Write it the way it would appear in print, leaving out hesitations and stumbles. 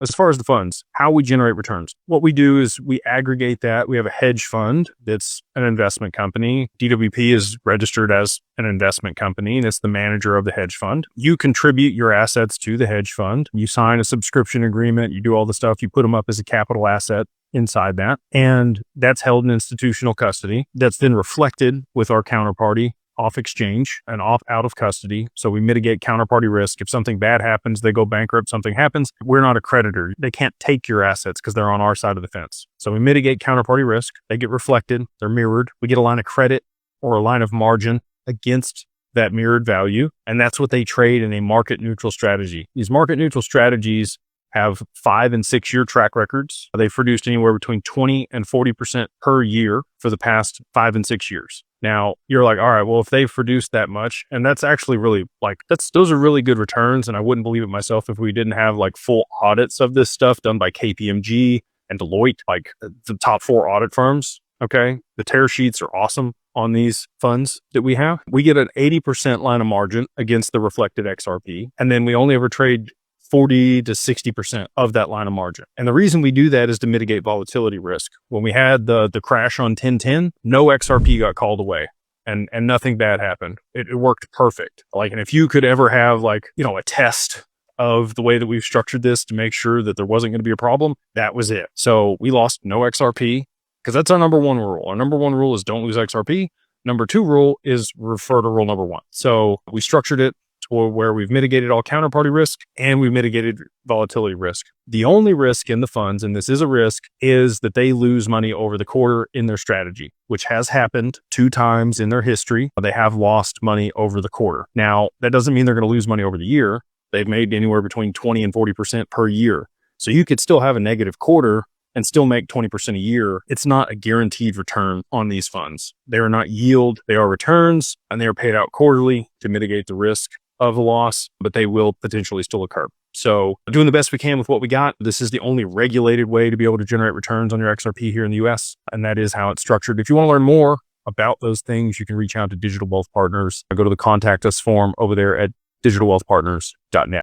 as far as the funds, how we generate returns, what we do is we aggregate that. We have a hedge fund that's an investment company. DWP is registered as an investment company, and it's the manager of the hedge fund. You contribute your assets to the hedge fund. You sign a subscription agreement. You do all the stuff. You put them up as a capital asset inside that. And that's held in institutional custody. That's then reflected with our counterparty off exchange and out of custody. So we mitigate counterparty risk. If something bad happens, they go bankrupt, something happens, we're not a creditor. They can't take your assets because they're on our side of the fence. So we mitigate counterparty risk. They get reflected. They're mirrored. We get a line of credit or a line of margin against that mirrored value. And that's what they trade in a market neutral strategy. These market neutral strategies have 5 and 6 year track records. They've produced anywhere between 20 and 40% per year for the past 5 and 6 years. Now you're like, all right, well, if they've produced that much, and that's actually really those are really good returns. And I wouldn't believe it myself if we didn't have like full audits of this stuff done by KPMG and Deloitte, like the top 4 audit firms. Okay. The tear sheets are awesome on these funds that we have. We get an 80% line of margin against the reflected XRP. And then we only ever trade 40 to 60% of that line of margin. And the reason we do that is to mitigate volatility risk. When we had the crash on 1010, no XRP got called away and nothing bad happened. It worked perfect. And if you could ever have a test of the way that we've structured this to make sure that there wasn't going to be a problem, that was it. So we lost no XRP because that's our number 1 rule. Our number 1 rule is don't lose XRP. Number 2 rule is refer to rule number 1. So we structured it where we've mitigated all counterparty risk and we've mitigated volatility risk. The only risk in the funds, and this is a risk, is that they lose money over the quarter in their strategy, which has happened 2 times in their history. They have lost money over the quarter. Now, that doesn't mean they're going to lose money over the year. They've made anywhere between 20 and 40% per year. So you could still have a negative quarter and still make 20% a year. It's not a guaranteed return on these funds. They are not yield. They are returns, and they are paid out quarterly to mitigate the risk of the loss, but they will potentially still occur. So doing the best we can with what we got. This is the only regulated way to be able to generate returns on your XRP here in the US. And that is how it's structured. If you want to learn more about those things, you can reach out to Digital Wealth Partners. Go to the contact us form over there at digitalwealthpartners.net.